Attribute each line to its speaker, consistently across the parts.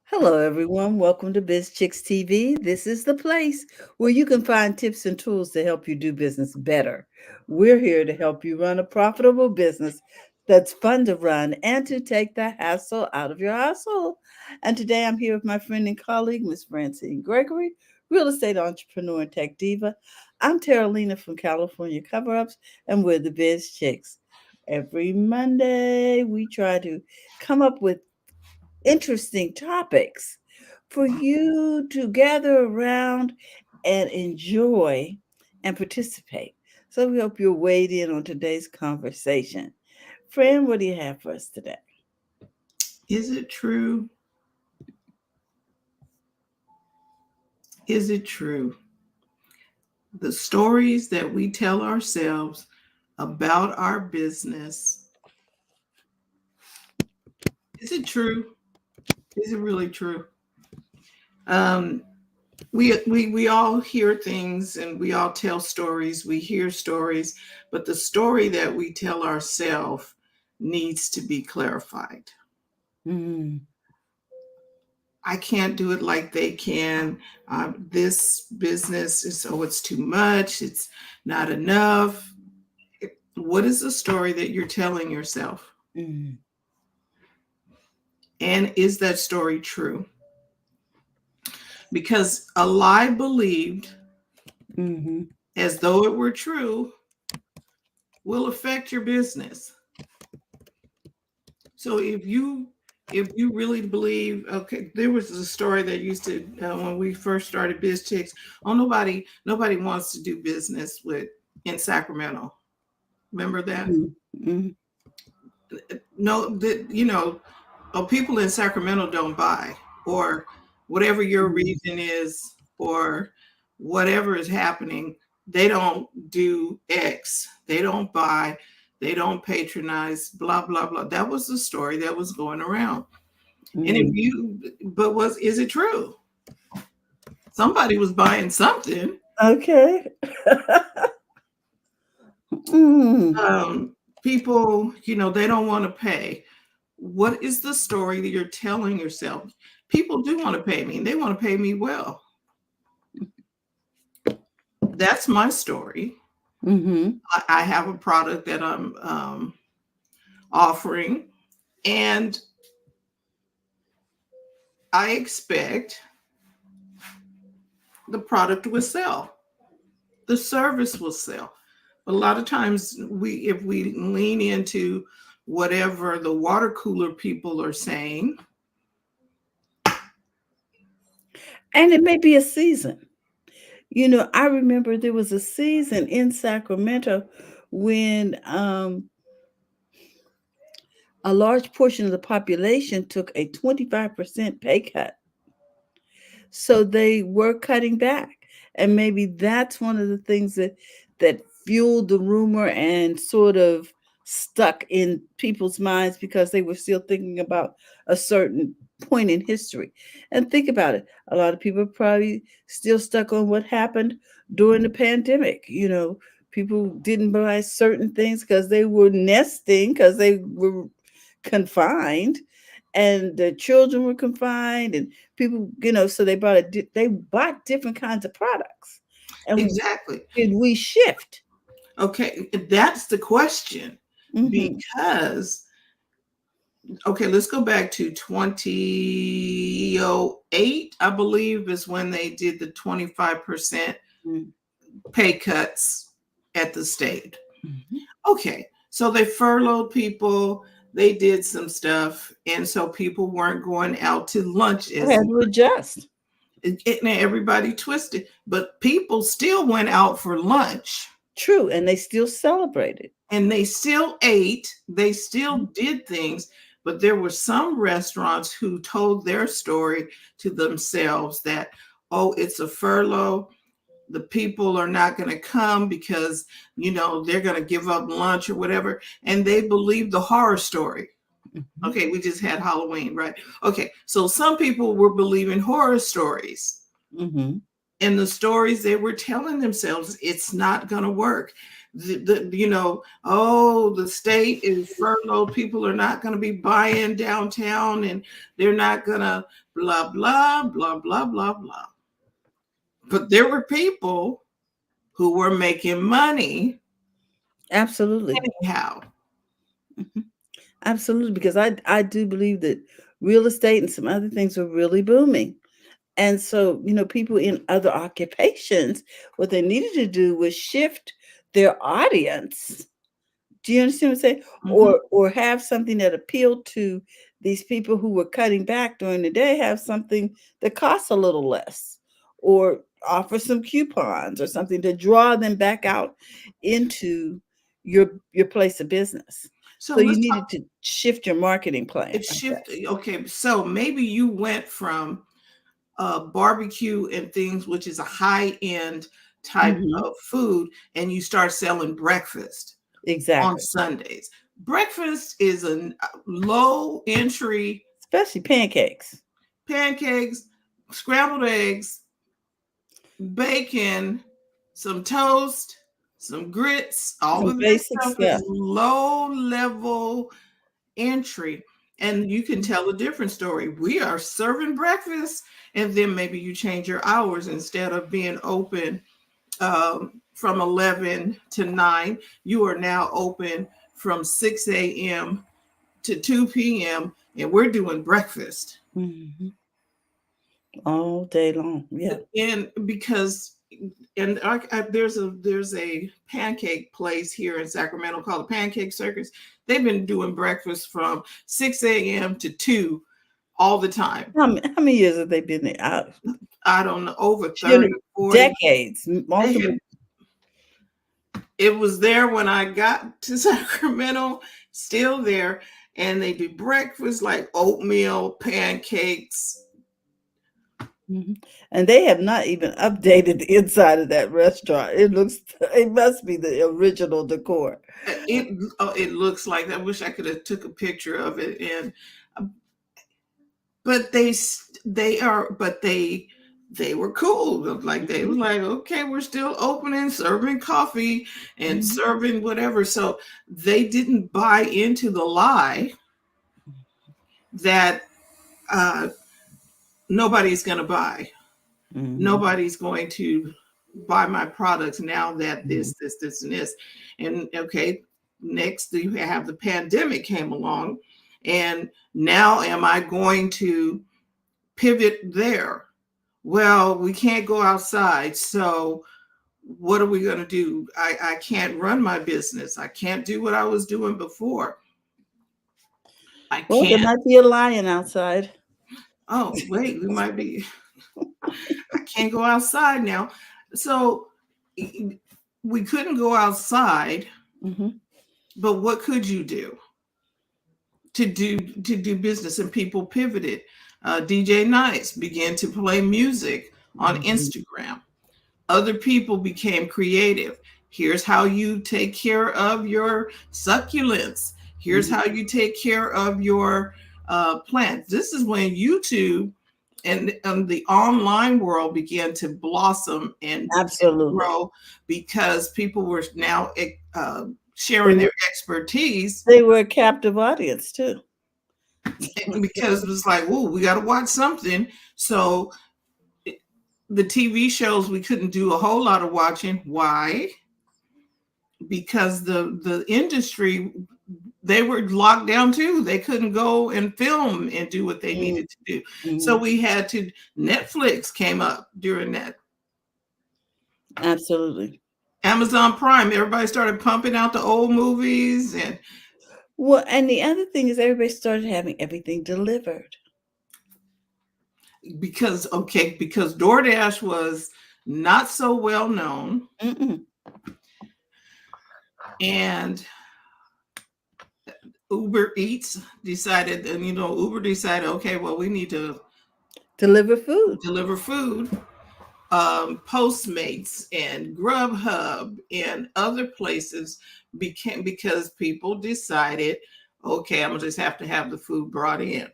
Speaker 1: Hello, everyone. Welcome to BizChicks TV. This is the place where you can find tips and tools to help you do business better. We're here to help you run a profitable business that's fun to run and to take the hassle out of your hustle. And today I'm here with my friend and colleague, Miss Francine Gregory, real estate entrepreneur and tech diva. I'm Terralina from California Cover Ups, and we're the Biz Chicks. Every Monday, we try to come up with interesting topics for you to gather around and enjoy and participate. So we hope you'll wade in on today's conversation. Friend, what do you have for us today?
Speaker 2: Is it true? Is it true? The stories that we tell ourselves about our business, is it true? Is it really true? Um, we all hear things and we all tell stories. We hear stories, but the story that we tell ourselves needs to be clarified.
Speaker 1: Mm,
Speaker 2: I can't do it like they can. This business is, oh, it's too much. It's not enough. What is the story that you're telling yourself?
Speaker 1: mm,
Speaker 2: And is that story true? Because a lie believed
Speaker 1: mm-hmm.
Speaker 2: as though it were true will affect your business. So if you really believe, okay, there was a story that used to when we first started BizChicks. Oh, nobody wants to do business with in Sacramento. Remember that?
Speaker 1: Mm-hmm.
Speaker 2: No, that oh, people in Sacramento don't buy, or whatever your reason is, or whatever is happening. They don't do X. They don't buy. They don't patronize. Blah blah blah. That was the story that was going around. And if
Speaker 1: Mm-hmm.
Speaker 2: but is it true? Somebody was buying something.
Speaker 1: Okay. Mm.
Speaker 2: People, they don't want to pay. What is the story that you're telling yourself? People do want to pay me, and they want to pay me well. That's my story.
Speaker 1: Mm-hmm.
Speaker 2: I have a product that I'm offering, and I expect the product will sell. The service will sell. But a lot of times, if we lean into whatever the water cooler people are saying,
Speaker 1: And it may be a season. I remember there was a season in Sacramento when a large portion of the population took a 25% pay cut. So they were cutting back. And maybe that's one of the things that fueled the rumor and sort of stuck in people's minds because they were still thinking about a certain point in history. And think about it. A lot of people are probably still stuck on what happened during the pandemic. People didn't buy certain things because they were nesting, because they were confined, and the children were confined, and people, so they bought different kinds of products. And
Speaker 2: exactly.
Speaker 1: did we shift?
Speaker 2: Okay, that's the question.
Speaker 1: Hmm.
Speaker 2: Because, okay, let's go back to 2008, I believe, is when they did the 25% pay cuts at the state.
Speaker 1: Hmm.
Speaker 2: Okay, so they furloughed people, they did some stuff, and so people weren't going out to lunch
Speaker 1: I
Speaker 2: as
Speaker 1: had to adjust.
Speaker 2: everybody twisted, but people still went out for lunch
Speaker 1: True, and they still celebrated.
Speaker 2: and they still ate, they still did things, but there were some restaurants who told their story to themselves that, oh, it's a furlough. The people are not going to come because, they're going to give up lunch or whatever. And they believed the horror story.
Speaker 1: Mhm.
Speaker 2: Okay, we just had Halloween, right? Okay, so some people were believing horror stories.
Speaker 1: Mhm.
Speaker 2: And the stories they were telling themselves, it's not going to work. oh, the state is furloughed. People are not going to be buying downtown, and they're not going to blah, blah, blah, blah, blah, blah. But there were people who were making money
Speaker 1: Absolutely.
Speaker 2: anyhow.
Speaker 1: Mhm. Absolutely, because I do believe that real estate and some other things are really booming. And so, people in other occupations, what they needed to do was shift their audience. Do you understand what I'm saying?
Speaker 2: Mhm.
Speaker 1: Or have something that appealed to these people who were cutting back during the day, have something that costs a little less, or offer some coupons or something to draw them back out into your place of business.
Speaker 2: So
Speaker 1: So you
Speaker 2: let's talk.
Speaker 1: needed to shift your marketing plan
Speaker 2: It
Speaker 1: like that.
Speaker 2: shift. Okay, so maybe you went from barbecue and things, which is a high end type
Speaker 1: Mhm.
Speaker 2: of food, and you start selling breakfast on
Speaker 1: Exactly.
Speaker 2: Sundays. Breakfast is a low entry:
Speaker 1: Especially pancakes.
Speaker 2: pancakes, scrambled eggs, bacon, some toast, some grits. All
Speaker 1: Some
Speaker 2: of this
Speaker 1: basic
Speaker 2: stuff is
Speaker 1: stuff.
Speaker 2: low level entry. And you can
Speaker 1: Mhm.
Speaker 2: tell a different story. We are serving breakfast, and then maybe you change your hours. Instead of being open from 11 to 9, you are now open from 6 a.m. to 2 p.m., and we're doing breakfast.
Speaker 1: Mhm. All day long. Yeah.
Speaker 2: And because and there's a pancake place here in Sacramento called the Pancake Circus. They've been doing breakfast from 6 a.m. to 2 all the time.
Speaker 1: How many years have they been there?
Speaker 2: I don't know, over
Speaker 1: You know,
Speaker 2: 30, 40.
Speaker 1: decades,
Speaker 2: They
Speaker 1: multiple.
Speaker 2: had, it was there when I got to Sacramento, still there, and they do breakfast like oatmeal, pancakes.
Speaker 1: Mhm. And they have not even updated the inside of that restaurant. It must be the original decor.
Speaker 2: It looks like, I wish I could have took a picture of it. And but they are but they were cool. Like they
Speaker 1: Mhm.
Speaker 2: was like, okay, we're still open and serving coffee and
Speaker 1: Mhm.
Speaker 2: serving whatever. So they didn't buy into the lie that uh, nobody's going to buy.
Speaker 1: Mhm.
Speaker 2: Nobody's going to buy my products now that
Speaker 1: Mhm.
Speaker 2: this, and this. And okay, next you have the pandemic came along, and now am I going to pivot there? Well, we can't go outside. So what are we going to do? I can't run my business. I can't do what I was doing before. I
Speaker 1: Well, there
Speaker 2: can't.
Speaker 1: might be a lion outside.
Speaker 2: Oh, wait, we might be. I can't go outside now. So we couldn't go outside,
Speaker 1: Mhm.
Speaker 2: but what could you do to do business? And people pivoted. DJ Nice began to play music on
Speaker 1: Mhm.
Speaker 2: Instagram. Other people became creative. Here's how you take care of your succulents. Here's
Speaker 1: Mhm.
Speaker 2: how you take care of your plants. This is when YouTube and the online world began to blossom and
Speaker 1: Absolutely.
Speaker 2: grow, because people were now
Speaker 1: They
Speaker 2: sharing
Speaker 1: were
Speaker 2: their expertise.
Speaker 1: they were a captive audience too.
Speaker 2: Because it was like, oh, we got to watch something. So the TV shows, we couldn't do a whole lot of watching. Why? Because the industry, they were locked down too. They couldn't go and film and do what they
Speaker 1: Mm,
Speaker 2: needed to do. So
Speaker 1: mhm.
Speaker 2: we had to, Netflix came up during that.
Speaker 1: Absolutely.
Speaker 2: Amazon Prime, everybody started pumping out the old movies. And
Speaker 1: Well, and the other thing is everybody started having everything delivered.
Speaker 2: because DoorDash was not so well known,
Speaker 1: Mm-mm.
Speaker 2: and Uber Eats decided, and Uber decided, okay, well, we need to
Speaker 1: Deliver food.
Speaker 2: deliver food. Postmates and Grubhub and other places became, because people decided, okay, I'm gonna just have to have the food brought in.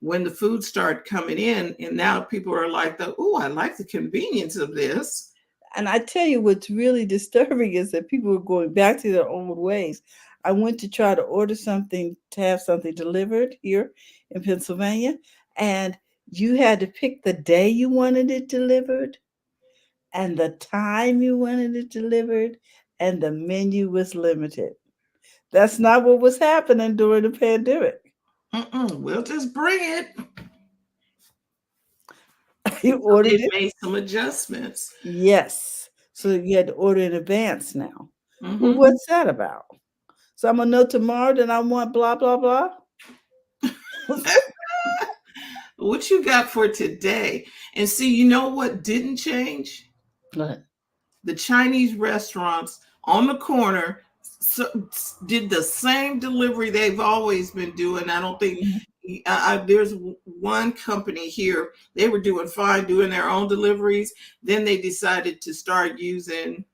Speaker 2: When the food started coming in, and now people are like, oh, I like the convenience of this.
Speaker 1: And I tell you what's really disturbing is that people are going back to their old ways. I went to try to order something to have something delivered here in Pennsylvania, and you had to pick the day you wanted it delivered and the time you wanted it delivered, and the menu was limited. That's not what was happening during the pandemic.
Speaker 2: We'll just bring it.
Speaker 1: You
Speaker 2: So
Speaker 1: ordered
Speaker 2: they've
Speaker 1: it?
Speaker 2: made some adjustments.
Speaker 1: Yes. So you had to order in advance now. Well,
Speaker 2: Hmm.
Speaker 1: what's that about? So I'm gonna know tomorrow that I want blah blah blah.
Speaker 2: What you got for today? And see, you know what didn't change?
Speaker 1: Right.
Speaker 2: The Chinese restaurants on the corner did the same delivery they've always been doing. I don't think
Speaker 1: Mhm.
Speaker 2: there's one company here, they were doing fine doing their own deliveries. Then they decided to start using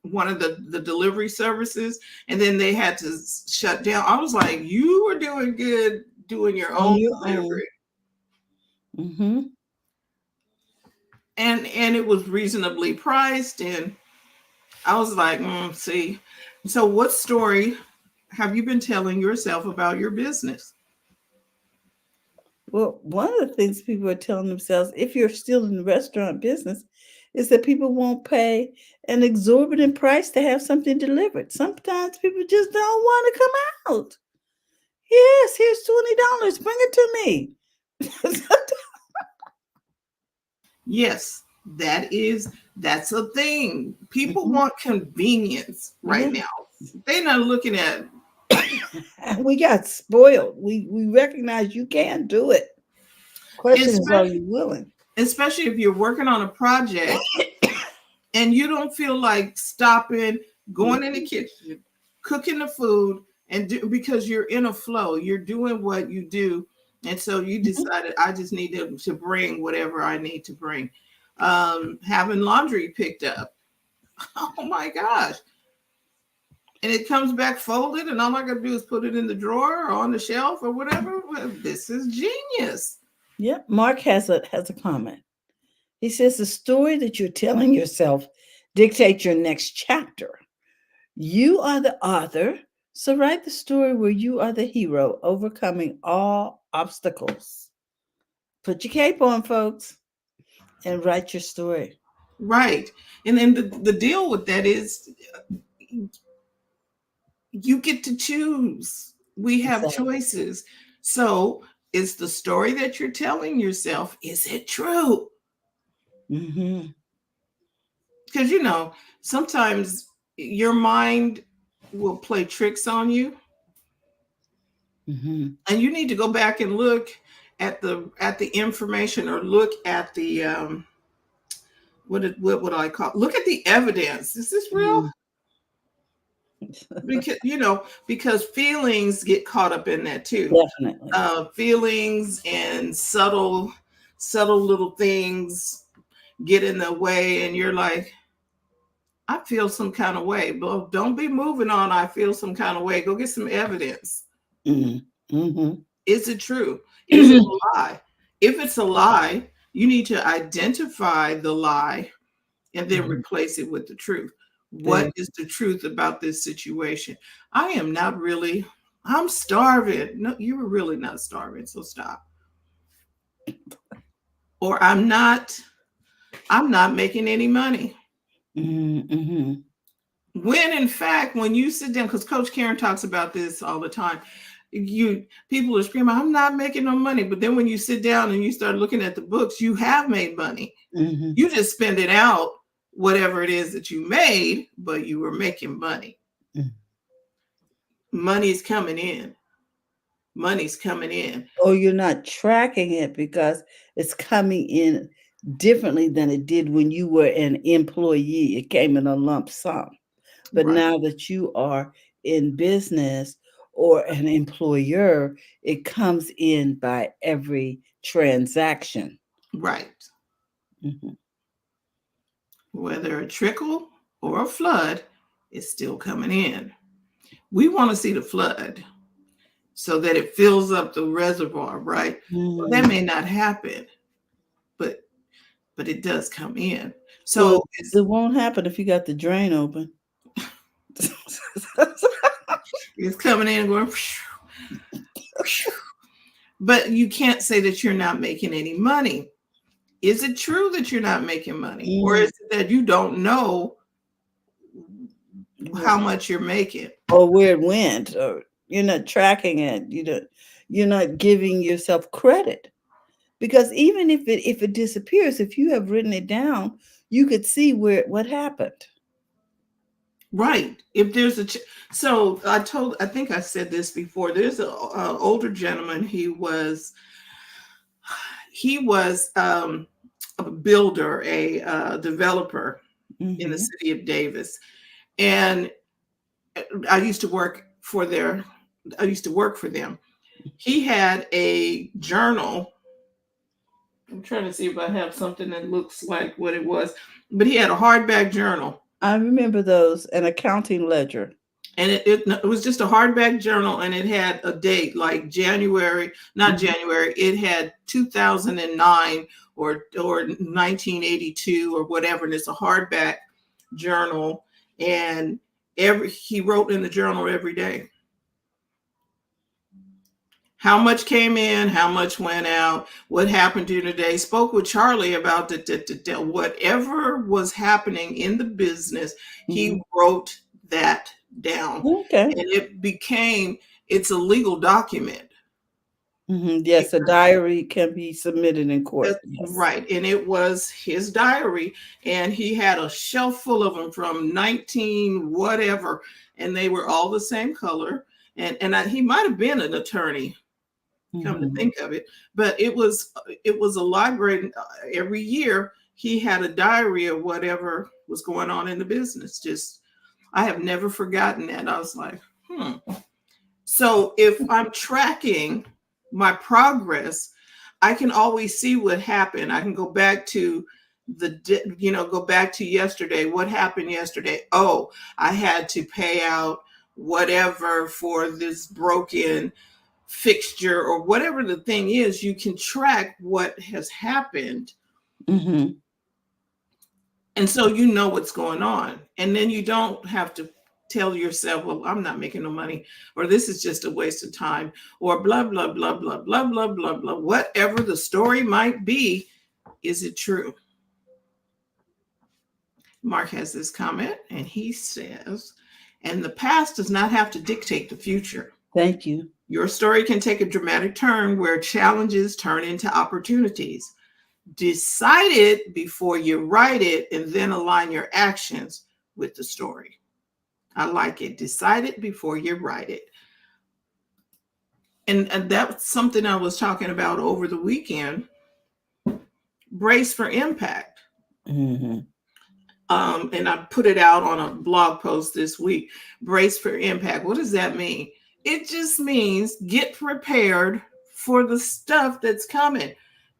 Speaker 2: one of the delivery services, and then they had to shut down. I was like, you were doing good doing your
Speaker 1: On
Speaker 2: own
Speaker 1: your own.
Speaker 2: delivery.
Speaker 1: Mm-hmm.
Speaker 2: And it was reasonably priced, and I was like, see. So, what story have you been telling yourself about your business?
Speaker 1: Well, one of the things people are telling themselves, if you're still in the restaurant business, is that people won't pay an exorbitant price to have something delivered. Sometimes people just don't want to come out. Yes, here's $20. Bring it to me.
Speaker 2: Yes, that's a thing. People
Speaker 1: Mhm.
Speaker 2: want convenience right
Speaker 1: Yeah.
Speaker 2: now. They're not looking at,
Speaker 1: And we got spoiled. We recognize you can do it. Question is, are
Speaker 2: especially,
Speaker 1: you willing?
Speaker 2: especially if you're working on a project and you don't feel like stopping, going in the
Speaker 1: Mhm.
Speaker 2: kitchen, cooking the food, and because you're in a flow, you're doing what you do, and so you
Speaker 1: Mhm.
Speaker 2: decided I just need to bring whatever I need to bring. Having laundry picked up. Oh my gosh. And it comes back folded, and all I got to do is put it in the drawer or on the shelf or whatever. Well, this is genius.
Speaker 1: Yep. Mark has a comment. He says the story that you're telling yourself dictates your next chapter. You are the author, so write the story where you are the hero, overcoming all obstacles. Put your cape on, folks, and write your story.
Speaker 2: Right. And then the deal with that is you get to choose. We have
Speaker 1: Exactly.
Speaker 2: choices. So is the story that you're telling yourself, is it true?
Speaker 1: Mm-hmm.
Speaker 2: Because, sometimes your mind will play tricks on you,
Speaker 1: Mm-hmm.
Speaker 2: and you need to go back and look at the information, or look at the what would I call, look at the evidence. Is this real?
Speaker 1: Mm-hmm.
Speaker 2: Because feelings get caught up in that too.
Speaker 1: Definitely.
Speaker 2: Feelings and subtle little things get in the way, and you're like, I feel some kind of way. But don't be moving on. I feel some kind of way. Go get some evidence.
Speaker 1: Mm-hmm.
Speaker 2: Is it true? Is it a lie? If it's a lie, you need to identify the lie and then
Speaker 1: Mhm.
Speaker 2: replace it with the truth. What
Speaker 1: There.
Speaker 2: is the truth about this situation? I am not really, I'm starving. No, you were really not starving, so stop. Or I'm not making any money.
Speaker 1: Mm-hmm.
Speaker 2: When in fact, when you sit down, because Coach Karen talks about this all the time, you people are screaming, I'm not making no money. But then when you sit down and you start looking at the books, you have made money.
Speaker 1: Mm-hmm.
Speaker 2: You just spend it out, whatever it is that you made, but you were making money.
Speaker 1: Mm.
Speaker 2: Money's coming in. Money's coming in.
Speaker 1: Or you're not tracking it because it's coming in differently than it did when you were an employee. It came in a lump sum. But
Speaker 2: Right.
Speaker 1: now that you are in business or an employer, it comes in by every transaction.
Speaker 2: Right.
Speaker 1: Mhm.
Speaker 2: Whether a trickle or a flood, it's still coming in. We want to see the flood so that it fills up the reservoir, right? Well, that
Speaker 1: Mm.
Speaker 2: may not happen, but but it does come in.
Speaker 1: Well,
Speaker 2: So
Speaker 1: it won't happen if you got the drain open.
Speaker 2: it's coming in and going, but you can't say that you're not making any money. Is it true that you're not making money? Or is it that you don't know how much you're making?
Speaker 1: Or where it went, or you're not tracking it. You're not giving yourself credit. Because even if it disappears, if you have written it down, you could see what happened.
Speaker 2: Right. If there's so I think I said this before. There's a older gentleman. He was a builder, a developer in the city of Davis, and I used to work for their. I used to work for them. He had a journal. I'm trying to see if I have something that looks like what it was, but he had a hardback journal.
Speaker 1: I remember those, an accounting ledger.
Speaker 2: And it was just a hardback journal, and it had a date like January, not January. It had 2009 or 1982 or whatever, and it's a hardback journal. And he wrote in the journal every day how much came in, how much went out, what happened during the day. Spoke with Charlie about whatever was happening in the business. He wrote that down.
Speaker 1: Okay.
Speaker 2: And it's a legal document.
Speaker 1: Yes, a diary can be submitted in court. Yes.
Speaker 2: Right. And it was his diary. And he had a shelf full of them from 19 whatever. And they were all the same color. And he might have been an attorney, come to think of it. But it was a library. Every year he had a diary of whatever was going on in the business. I have never forgotten that. I was like, So if I'm tracking my progress, I can always see what happened. I can go back to go back to yesterday. What happened yesterday? Oh, I had to pay out whatever for this broken fixture or whatever the thing is. You can track what has happened. And so you know what's going on. And then you don't have to tell yourself, well, I'm not making no money, or this is just a waste of time, or blah, blah, blah, blah, blah, blah, blah, blah. Whatever the story might be, is it true? Mark has this comment, and he says, and the past does not have to dictate the future.
Speaker 1: Thank you.
Speaker 2: Your story can take a dramatic turn where challenges turn into opportunities. Decide it before you write it, and then align your actions with the story. I like it. Decide it before you write it. And that's something I was talking about over the weekend. Brace for impact. And I put it out on a blog post this week. Brace for impact. What does that mean? It just means get prepared for the stuff that's coming,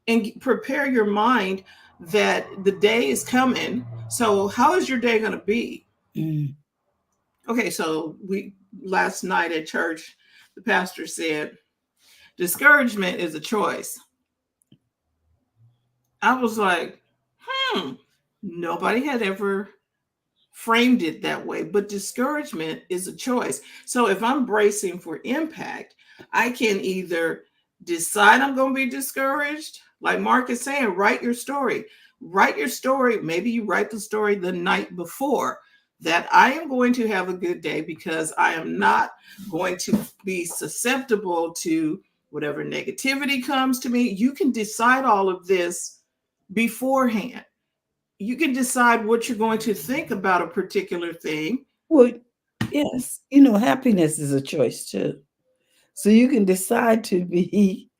Speaker 2: and prepare your mind that the day is coming. So how is your day going to be? Okay, so last night at church, the pastor said, discouragement is a choice. I was like, nobody had ever framed it that way, but discouragement is a choice. So if I'm bracing for impact, I can either decide I'm going to be discouraged. Like Mark is saying, write your story. Write your story. Maybe you write the story the night before, that I am going to have a good day because I am not going to be susceptible to whatever negativity comes to me. You can decide all of this beforehand. You can decide what you're going to think about a particular thing.
Speaker 1: Well, yes, happiness is a choice too. So you can decide to be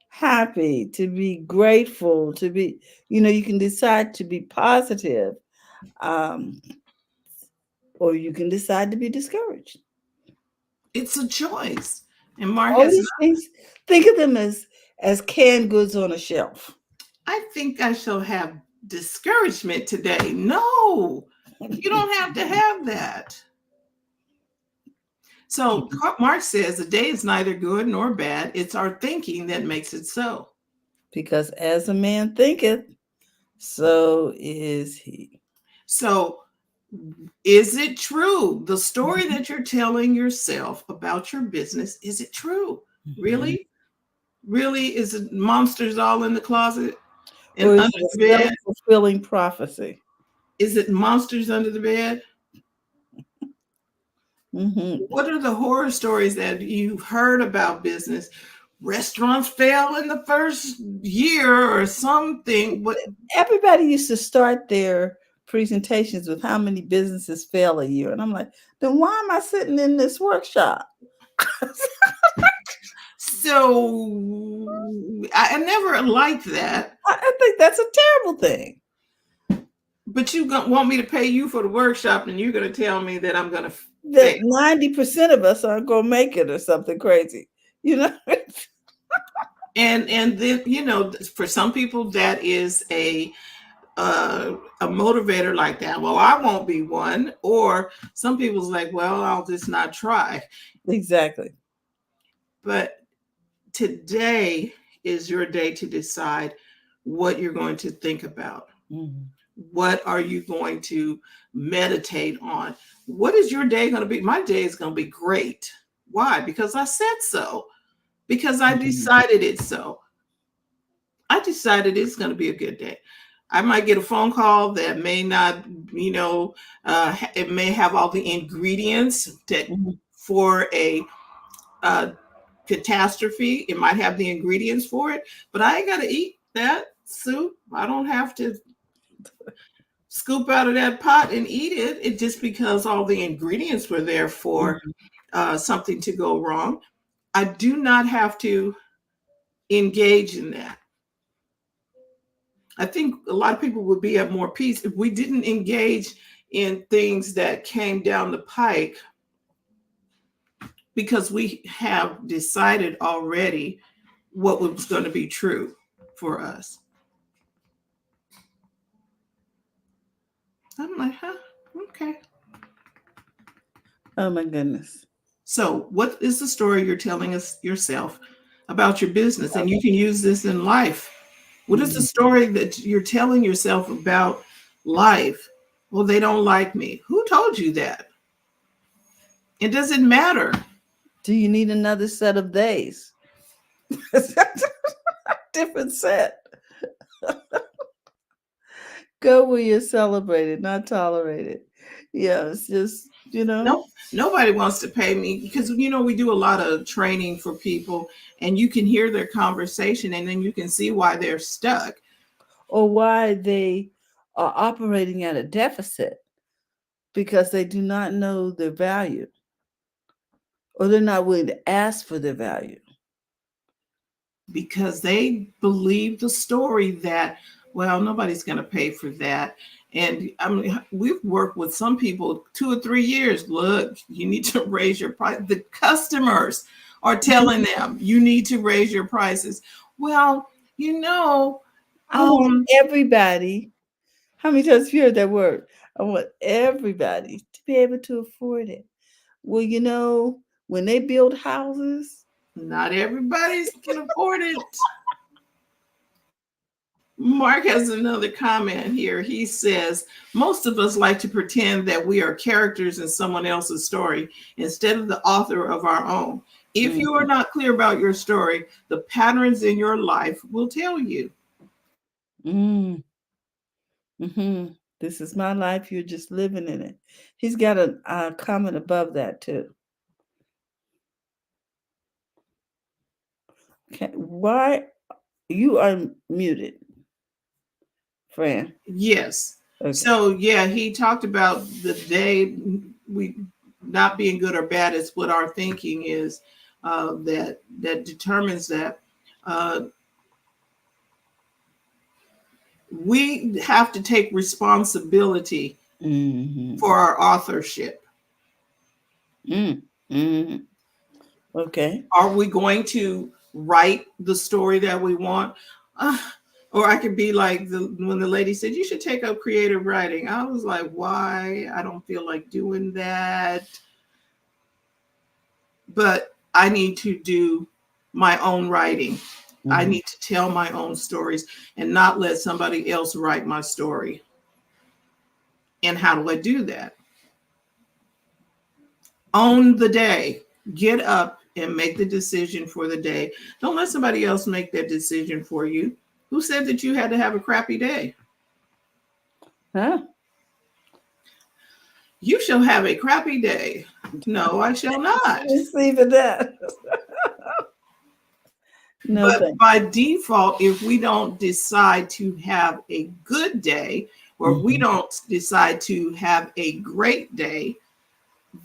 Speaker 1: happy, to be grateful, to be, you can decide to be positive. Or you can decide to be discouraged.
Speaker 2: It's a choice. And Mark
Speaker 1: all these things, think of them as canned goods on a shelf.
Speaker 2: I think I shall have discouragement today. No, you don't have to have that. So Mark says the day is neither good nor bad. It's our thinking that makes it so.
Speaker 1: Because as a man thinketh, So is he.
Speaker 2: So, is it true? The story
Speaker 1: Mhm.
Speaker 2: that you're telling yourself about your business, is it true?
Speaker 1: Mhm.
Speaker 2: Really? Really? Is it monsters all in the closet and
Speaker 1: Or is
Speaker 2: under
Speaker 1: it a
Speaker 2: the bed?
Speaker 1: self-fulfilling prophecy?
Speaker 2: Is it monsters under the bed?
Speaker 1: Hmm.
Speaker 2: What are the horror stories that you've heard about business? Restaurants fail in the first year or something. What?
Speaker 1: Everybody used to start their presentations with how many businesses fail a year. And I'm like, then why am I sitting in this workshop?
Speaker 2: So I never liked that.
Speaker 1: I think that's a terrible thing.
Speaker 2: But you want me to pay you for the workshop, and you're going to tell me that I'm going to fail.
Speaker 1: That 90% of us aren't going to make it or something crazy. You know?
Speaker 2: And then, for some people that is a motivator like that. Well, I won't be one. Or some people's like, well, I'll just not try.
Speaker 1: Exactly.
Speaker 2: But today is your day to decide what you're going to think about.
Speaker 1: Mhm.
Speaker 2: What are you going to meditate on? What is your day going to be? My day is going to be great. Why? Because I said so. Because I
Speaker 1: Mhm.
Speaker 2: decided it so. I decided it's going to be a good day. I might get a phone call that may not, it may have all the ingredients that
Speaker 1: Mhm.
Speaker 2: for a uh, catastrophe. It might have the ingredients for it, but I ain't got to eat that soup. I don't have to scoop out of that pot and eat it. It just because all the ingredients were there for
Speaker 1: Mhm.
Speaker 2: something to go wrong. I do not have to engage in that. I think a lot of people would be at more peace if we didn't engage in things that came down the pike because we have decided already what was going to be true for us. I'm like, huh? Okay.
Speaker 1: Oh my goodness.
Speaker 2: So, what is the story you're telling us yourself about your business? And you can use this in life. What is the
Speaker 1: Mhm.
Speaker 2: story that you're telling yourself about life? Well, they don't like me. Who told you that? It doesn't matter.
Speaker 1: Do you need another set of days? Different set. Go where you're celebrated, not tolerated. Yeah, it's just,
Speaker 2: No, nobody wants to pay me because we do a lot of training for people, and you can hear their conversation, and then you can see why they're stuck.
Speaker 1: or why they are operating at a deficit because they do not know their value or they're not willing to ask for their value.
Speaker 2: Because they believe the story that, well, nobody's going to pay for that. And I mean, we've worked with some people 2 or 3 years. Look, you need to raise your price. The customers are telling them you need to raise your prices. Well, you know,
Speaker 1: I want
Speaker 2: um,
Speaker 1: everybody, how many times have you heard that word? I want everybody to be able to afford it. Well, when they build houses,
Speaker 2: not everybody can afford it. Mark has another comment here. He says, most of us like to pretend that we are characters in someone else's story instead of the author of our own. If you are
Speaker 1: mhm,
Speaker 2: not clear about your story, the patterns in your life will tell you.
Speaker 1: mm, this is my life, you're just living in it. He's got a comment above that too. Okay, why you are muted, Fran?
Speaker 2: Yes.
Speaker 1: Okay.
Speaker 2: So, yeah, he talked about the day we not being good or bad is what our thinking is that determines that. Uh, we have to take responsibility
Speaker 1: Mm-hmm.
Speaker 2: for our authorship.
Speaker 1: Mm-hmm. Okay.
Speaker 2: Are we going to write the story that we want? Uh, or I could be like when the lady said, you should take up creative writing. I was like, why? I don't feel like doing that. But I need to do my own writing. I
Speaker 1: Mhm.
Speaker 2: need to tell my own stories and not let somebody else write my story. And how do I do that? Own the day. Get up and make the decision for the day. Don't let somebody else make that decision for you. Who said that you had to have a crappy day?
Speaker 1: Huh?
Speaker 2: You shall have a crappy day. No, I shall not.
Speaker 1: Receiving that. No
Speaker 2: But
Speaker 1: thanks.
Speaker 2: by default, if we don't decide to have a good day, or we
Speaker 1: Mhm.
Speaker 2: don't decide to have a great day,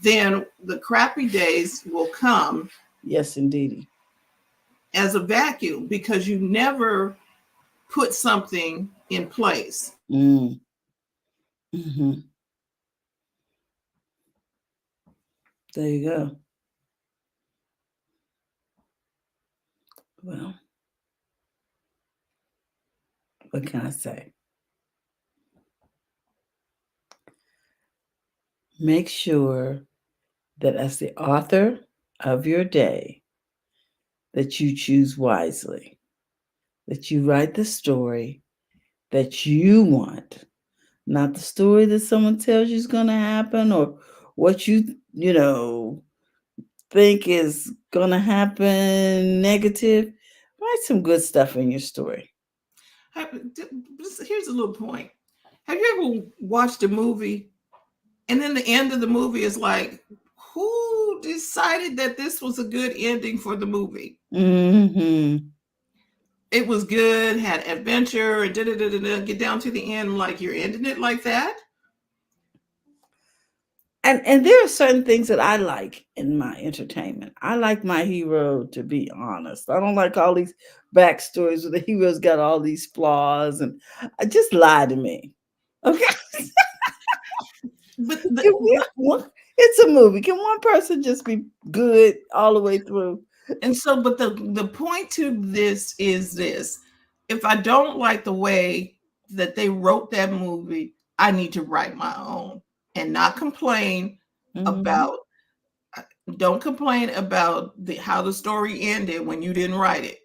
Speaker 2: then the crappy days will come
Speaker 1: Yes, indeedy.
Speaker 2: as a vacuum because you never put something in place.
Speaker 1: Mm. Mhm. There you go. Well, what can I say? Make sure that as the author of your day, that you choose wisely, that you write the story that you want, not the story that someone tells you is going to happen or what you think is going to happen negative. Write some good stuff in your story.
Speaker 2: Here's a little point. Have you ever watched a movie and then the end of the movie is like, who decided that this was a good ending for the movie?
Speaker 1: Mhm.
Speaker 2: It was good, had adventure, and get down to the end, like you're ending it like that.
Speaker 1: And there are certain things that I like in my entertainment. I like my hero to be honest. I don't like all these backstories where the hero's got all these flaws and just lie to me. Okay.
Speaker 2: But
Speaker 1: It's a movie. Can one person just be good all the way through?
Speaker 2: but the point to this is this: if I don't like the way that they wrote that movie, I need to write my own and not complain
Speaker 1: Mhm.
Speaker 2: about. Don't complain about how the story ended when you didn't write it.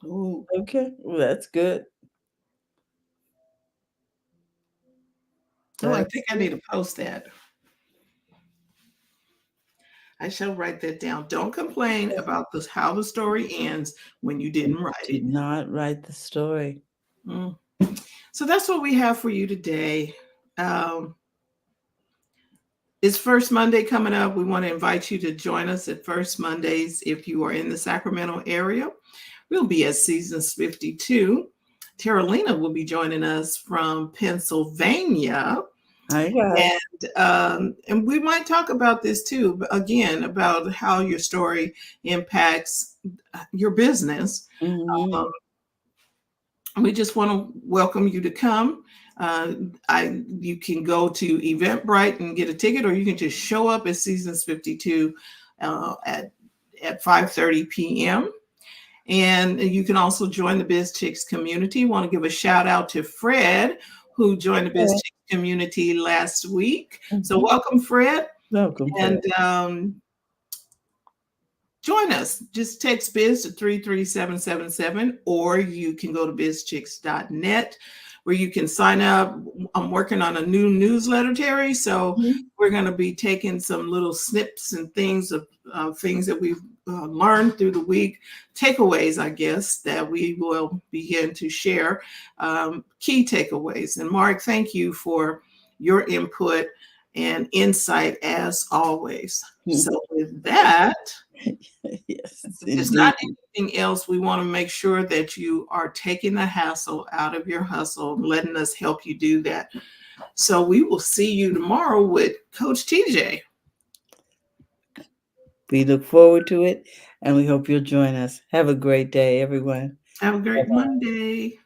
Speaker 2: Ooh,
Speaker 1: Okay. Well, that's good.
Speaker 2: oh, I
Speaker 1: That's
Speaker 2: think I need
Speaker 1: good.
Speaker 2: to post that. I shall write that down. Don't complain about how the story ends when you
Speaker 1: When
Speaker 2: didn't
Speaker 1: you
Speaker 2: write it.
Speaker 1: did not write the story.
Speaker 2: Mm. So that's what we have for you today. Um, it's First Monday coming up. We want to invite you to join us at First Mondays if you are in the Sacramento area. We'll be at Seasons 52. Terralina will be joining us from Pennsylvania.
Speaker 1: Hi guys.
Speaker 2: And we might talk about this too, again, about how your story impacts your business. Um,
Speaker 1: Mhm.
Speaker 2: we just want to welcome you to come. Uh, you can go to Eventbrite and get a ticket, or you can just show up at Seasons 52 at 5:30 p.m. And you can also join the BizChicks community. Want to give a shout out to Fred, who joined the
Speaker 1: Yeah.
Speaker 2: BizChicks community last week. So
Speaker 1: Mhm.
Speaker 2: welcome, Fred,
Speaker 1: Welcome,
Speaker 2: and
Speaker 1: Fred.
Speaker 2: join us. Just text biz to 33777, or you can go to bizchicks.net where you can sign up. I'm working on a new newsletter, Terry. So
Speaker 1: Mhm.
Speaker 2: we're going to be taking some little snips and things of things that we've learned through the week, takeaways, I guess, that we will begin to share, key takeaways. And Mark, thank you for your input and insight as always. So with that,
Speaker 1: Yes,
Speaker 2: if there's
Speaker 1: indeed.
Speaker 2: not anything else, we want to make sure that you are taking the hassle out of your hustle, letting us help you do that. So we will see you tomorrow with Coach TJ.
Speaker 1: We look forward to it and we hope you'll join us. Have a great day, everyone.
Speaker 2: Have a great
Speaker 1: Bye-bye.
Speaker 2: Monday.